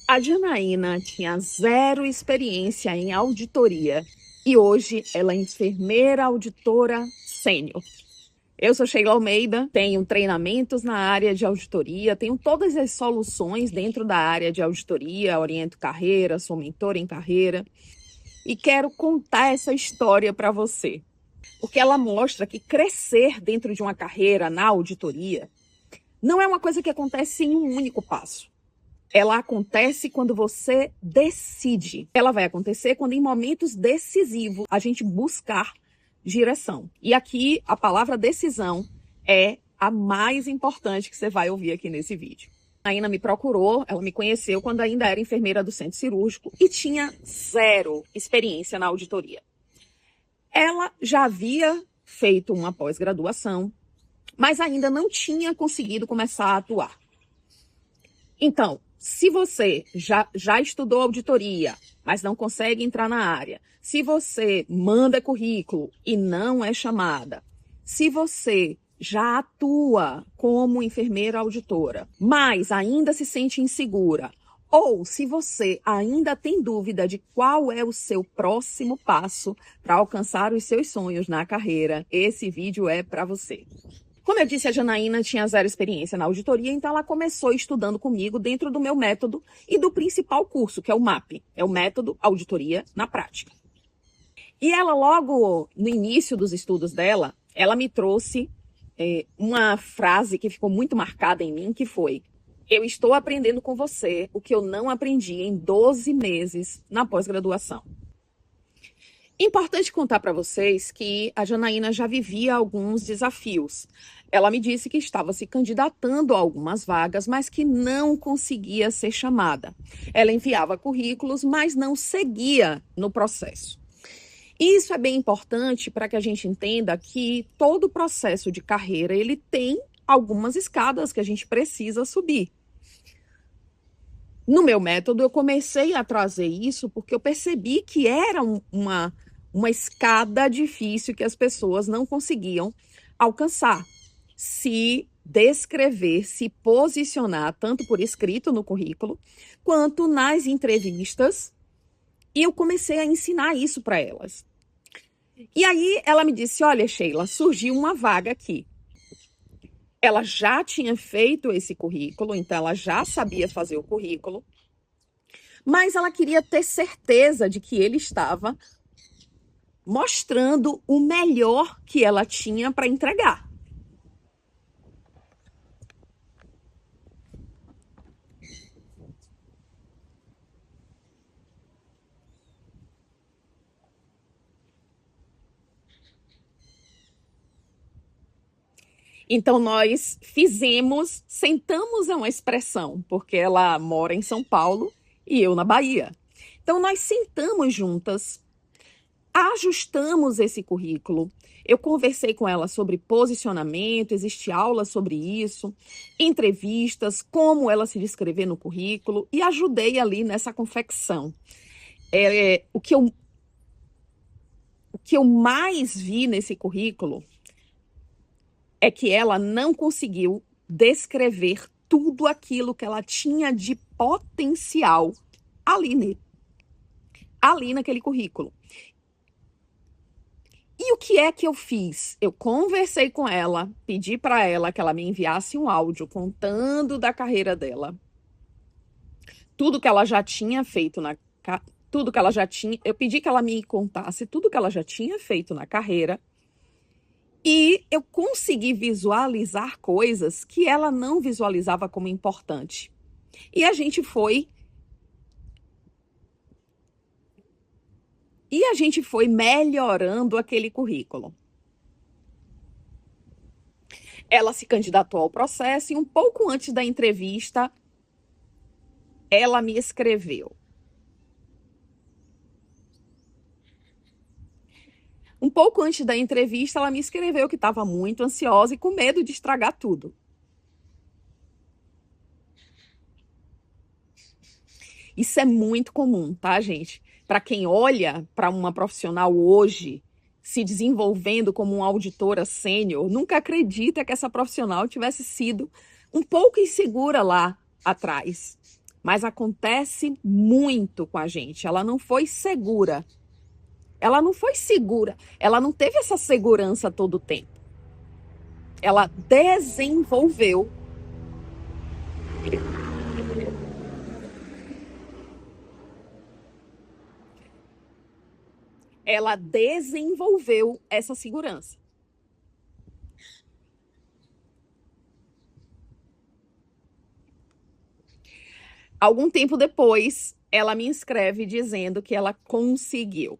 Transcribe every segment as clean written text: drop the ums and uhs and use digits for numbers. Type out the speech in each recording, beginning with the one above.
A Janaína tinha zero experiência em auditoria e hoje ela é enfermeira auditora sênior. Eu sou Sheila Almeida, tenho treinamentos na área de auditoria, tenho todas as soluções dentro da área de auditoria, oriento carreira, sou mentora em carreira e quero contar essa história para você, porque ela mostra que crescer dentro de uma carreira na auditoria não é uma coisa que acontece em um único passo. Ela acontece quando você decide. Ela vai acontecer quando, em momentos decisivos, a gente buscar direção. E aqui, a palavra decisão é a mais importante que você vai ouvir aqui nesse vídeo. A Aina me procurou, ela me conheceu quando ainda era enfermeira do centro cirúrgico e tinha zero experiência na auditoria. Ela já havia feito uma pós-graduação, mas ainda não tinha conseguido começar a atuar. Então, se você já estudou auditoria, mas não consegue entrar na área, se você manda currículo e não é chamada, se você já atua como enfermeira auditora, mas ainda se sente insegura, ou se você ainda tem dúvida de qual é o seu próximo passo para alcançar os seus sonhos na carreira, esse vídeo é para você. Como eu disse, a Janaína tinha zero experiência na auditoria, então ela começou estudando comigo dentro do meu método e do principal curso, que é o MAP, é o Método Auditoria na Prática. E ela, logo no início dos estudos dela, ela me trouxe uma frase que ficou muito marcada em mim, que foi: eu estou aprendendo com você o que eu não aprendi em 12 meses na pós-graduação. Importante contar para vocês que a Janaína já vivia alguns desafios. Ela me disse que estava se candidatando a algumas vagas, mas que não conseguia ser chamada. Ela enviava currículos, mas não seguia no processo. Isso é bem importante para que a gente entenda que todo processo de carreira ele tem algumas escadas que a gente precisa subir. No meu método, eu comecei a trazer isso porque eu percebi que era uma escada difícil que as pessoas não conseguiam alcançar. Se descrever, se posicionar, tanto por escrito no currículo, quanto nas entrevistas. E eu comecei a ensinar isso para elas. E aí ela me disse: olha, Sheila, surgiu uma vaga aqui. Ela já tinha feito esse currículo, então ela já sabia fazer o currículo, mas ela queria ter certeza de que ele estava mostrando o melhor que ela tinha para entregar. Então nós sentamos é uma expressão, porque ela mora em São Paulo e eu na Bahia. Então nós sentamos juntas, ajustamos esse currículo. Eu conversei com ela sobre posicionamento, existe aula sobre isso, entrevistas, como ela se descrever no currículo e ajudei ali nessa confecção. O que eu mais vi nesse currículo é que ela não conseguiu descrever tudo aquilo que ela tinha de potencial ali naquele currículo. E o que é que eu fiz? Eu conversei com ela, pedi para ela que ela me enviasse um áudio contando da carreira dela. Tudo que ela já tinha feito eu pedi que ela me contasse tudo que ela já tinha feito na carreira. E eu consegui visualizar coisas que ela não visualizava como importante. E a gente foi melhorando aquele currículo. Ela se candidatou ao processo e um pouco antes da entrevista, ela me escreveu: um pouco antes da entrevista, ela me escreveu que estava muito ansiosa e com medo de estragar tudo. Isso é muito comum, tá, gente? Para quem olha para uma profissional hoje se desenvolvendo como uma auditora sênior, nunca acredita que essa profissional tivesse sido um pouco insegura lá atrás. mas acontece muito com a gente. Ela não foi segura. Ela não foi segura. Ela não teve essa segurança todo o tempo. Ela desenvolveu essa segurança. Algum tempo depois, ela me escreve dizendo que ela conseguiu.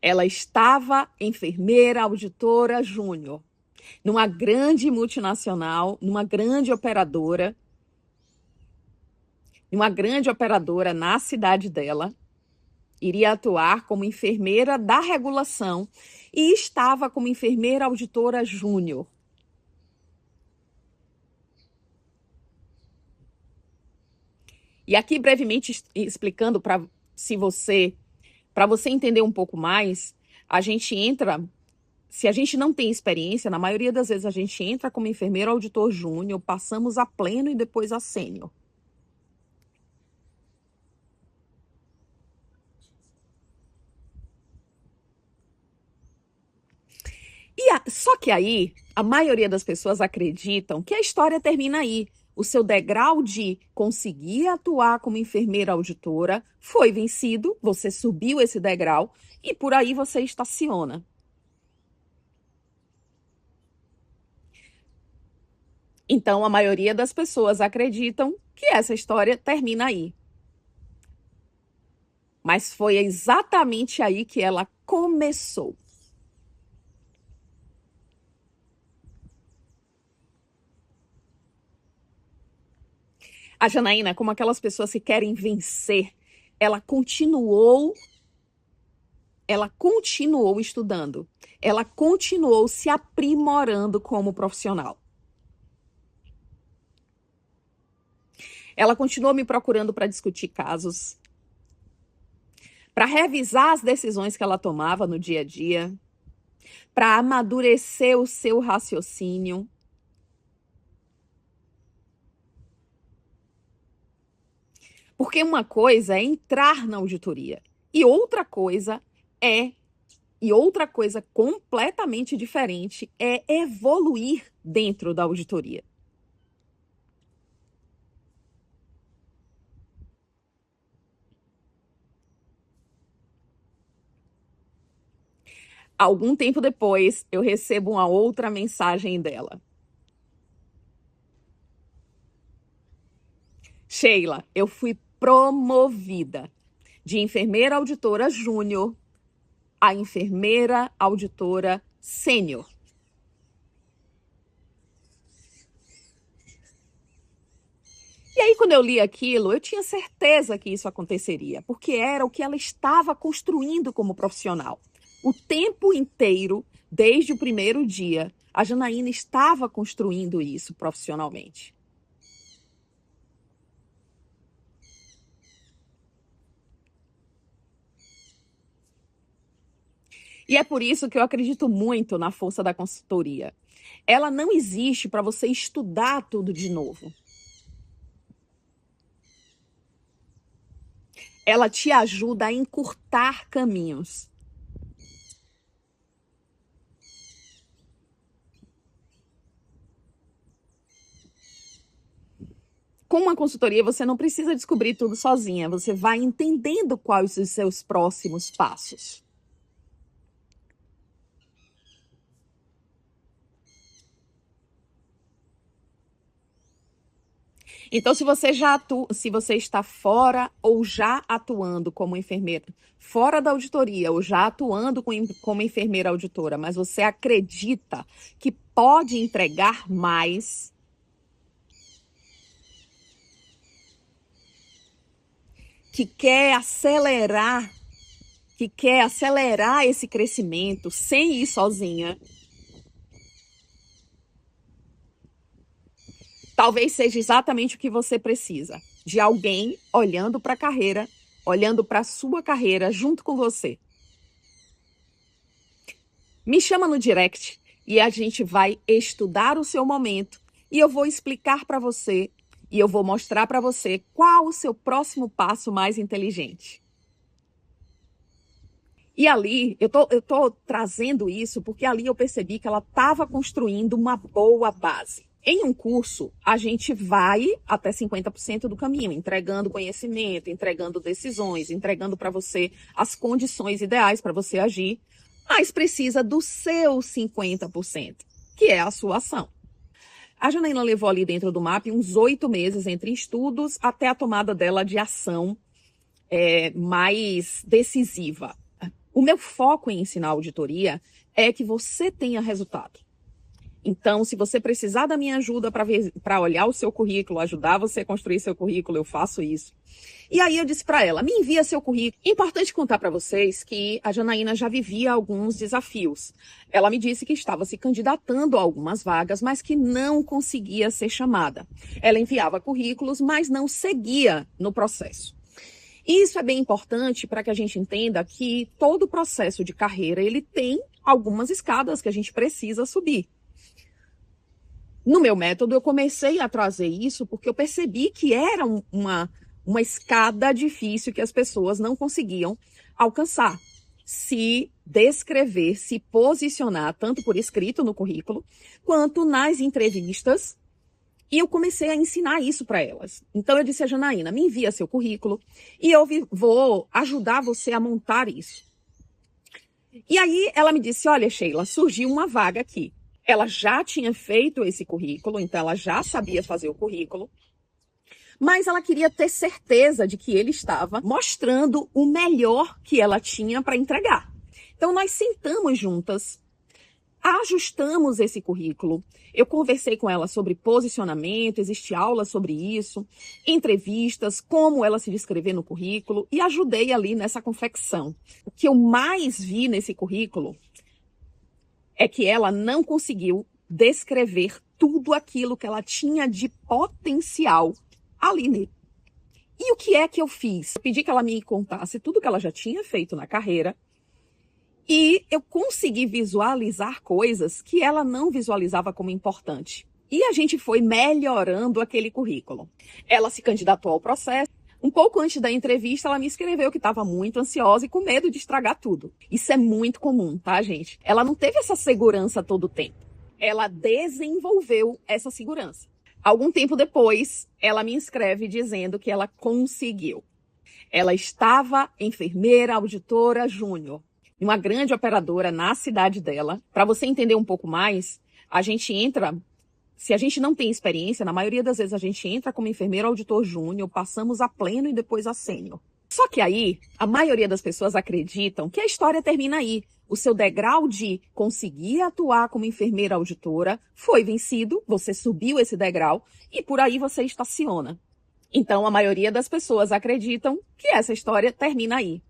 Ela estava enfermeira auditora júnior, numa grande multinacional, numa grande operadora na cidade dela, iria atuar como enfermeira da regulação e estava como enfermeira auditora júnior. E aqui brevemente explicando para você entender um pouco mais, a gente entra, se a gente não tem experiência, na maioria das vezes a gente entra como enfermeiro auditor júnior, passamos a pleno e depois a sênior. Só que aí, a maioria das pessoas acreditam que a história termina aí. O seu degrau de conseguir atuar como enfermeira auditora foi vencido, você subiu esse degrau e por aí você estaciona. Então, a maioria das pessoas acreditam que essa história termina aí. Mas foi exatamente aí que ela começou. A Janaína, como aquelas pessoas que querem vencer, ela continuou estudando, ela continuou se aprimorando como profissional. Ela continuou me procurando para discutir casos, para revisar as decisões que ela tomava no dia a dia, para amadurecer o seu raciocínio. Porque uma coisa é entrar na auditoria e outra coisa completamente diferente é evoluir dentro da auditoria. Algum tempo depois, eu recebo uma outra mensagem dela. Sheila, eu fui promovida de enfermeira auditora júnior a enfermeira auditora sênior. E aí, quando eu li aquilo, eu tinha certeza que isso aconteceria, porque era o que ela estava construindo como profissional. O tempo inteiro, desde o primeiro dia, a Janaína estava construindo isso profissionalmente. E é por isso que eu acredito muito na força da consultoria. Ela não existe para você estudar tudo de novo. Ela te ajuda a encurtar caminhos. Com uma consultoria, você não precisa descobrir tudo sozinha. Você vai entendendo quais os seus próximos passos. Então, se você está fora ou já atuando como enfermeira, fora da auditoria ou já atuando como enfermeira auditora, mas você acredita que pode entregar mais, que quer acelerar esse crescimento sem ir sozinha, talvez seja exatamente o que você precisa, de alguém olhando para a carreira, olhando para a sua carreira junto com você. Me chama no direct e a gente vai estudar o seu momento e eu vou explicar para você e eu vou mostrar para você qual o seu próximo passo mais inteligente. E ali, eu tô trazendo isso porque ali eu percebi que ela estava construindo uma boa base. Em um curso, a gente vai até 50% do caminho, entregando conhecimento, entregando decisões, entregando para você as condições ideais para você agir, mas precisa do seu 50%, que é a sua ação. A Janaína levou ali dentro do MAP uns 8 meses entre estudos até a tomada dela de ação mais decisiva. O meu foco em ensinar auditoria é que você tenha resultado. Então, se você precisar da minha ajuda para olhar o seu currículo, ajudar você a construir seu currículo, eu faço isso. E aí eu disse para ela, me envia seu currículo. Importante contar para vocês que a Janaína já vivia alguns desafios. Ela me disse que estava se candidatando a algumas vagas, mas que não conseguia ser chamada. Ela enviava currículos, mas não seguia no processo. Isso é bem importante para que a gente entenda que todo processo de carreira ele tem algumas escadas que a gente precisa subir. No meu método, eu comecei a trazer isso porque eu percebi que era uma escada difícil que as pessoas não conseguiam alcançar. Se descrever, se posicionar, tanto por escrito no currículo, quanto nas entrevistas. E eu comecei a ensinar isso para elas. Então eu disse a Janaína, me envia seu currículo e eu vou ajudar você a montar isso. E aí ela me disse, olha Sheila, surgiu uma vaga aqui. Ela já tinha feito esse currículo, então ela já sabia fazer o currículo, mas ela queria ter certeza de que ele estava mostrando o melhor que ela tinha para entregar. Então nós sentamos juntas, ajustamos esse currículo. Eu conversei com ela sobre posicionamento, existe aula sobre isso, entrevistas, como ela se descrever no currículo e ajudei ali nessa confecção. O que eu mais vi nesse currículo é que ela não conseguiu descrever tudo aquilo que ela tinha de potencial ali nele. E o que é que eu fiz? Eu pedi que ela me contasse tudo que ela já tinha feito na carreira e eu consegui visualizar coisas que ela não visualizava como importante. E a gente foi melhorando aquele currículo. Ela se candidatou ao processo. Um pouco antes da entrevista, ela me escreveu que estava muito ansiosa e com medo de estragar tudo. Isso é muito comum, tá, gente? Ela não teve essa segurança todo o tempo. Ela desenvolveu essa segurança. Algum tempo depois, ela me escreve dizendo que ela conseguiu. Ela estava enfermeira auditora júnior, uma grande operadora na cidade dela. Para você entender um pouco mais, a gente entra... Se a gente não tem experiência, na maioria das vezes a gente entra como enfermeiro auditor júnior, passamos a pleno e depois a sênior. Só que aí, a maioria das pessoas acreditam que a história termina aí. O seu degrau de conseguir atuar como enfermeira auditora foi vencido, você subiu esse degrau e por aí você estaciona. Então, a maioria das pessoas acreditam que essa história termina aí.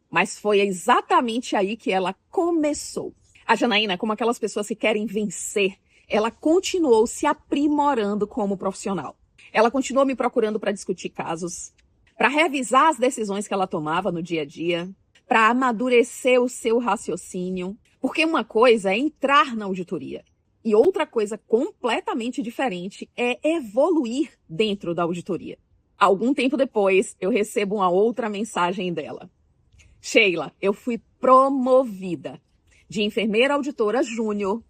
Mas foi exatamente aí que ela começou. A Janaína, como aquelas pessoas que querem vencer, ela continuou se aprimorando como profissional. Ela continuou me procurando para discutir casos, para revisar as decisões que ela tomava no dia a dia, para amadurecer o seu raciocínio. Porque uma coisa é entrar na auditoria e outra coisa completamente diferente é evoluir dentro da auditoria. Algum tempo depois, eu recebo uma outra mensagem dela. Sheila, eu fui promovida de enfermeira auditora júnior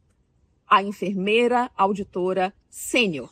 a enfermeira auditora sênior.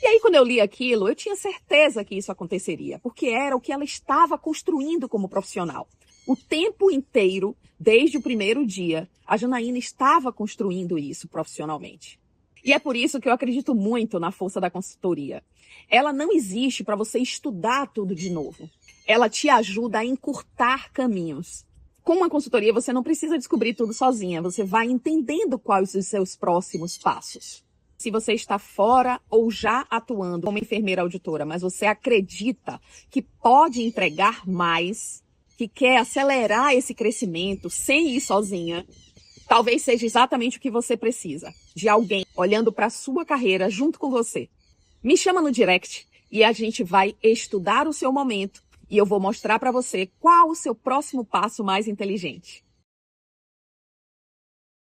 E aí, quando eu li aquilo, eu tinha certeza que isso aconteceria, porque era o que ela estava construindo como profissional. O tempo inteiro, desde o primeiro dia, a Janaína estava construindo isso profissionalmente. E é por isso que eu acredito muito na força da consultoria. Ela não existe para você estudar tudo de novo. Ela te ajuda a encurtar caminhos. Com uma consultoria, você não precisa descobrir tudo sozinha. Você vai entendendo quais os seus próximos passos. Se você está fora ou já atuando como enfermeira auditora, mas você acredita que pode entregar mais, que quer acelerar esse crescimento sem ir sozinha, talvez seja exatamente o que você precisa. De alguém olhando para a sua carreira junto com você. Me chama no direct e a gente vai estudar o seu momento. E eu vou mostrar para você qual o seu próximo passo mais inteligente.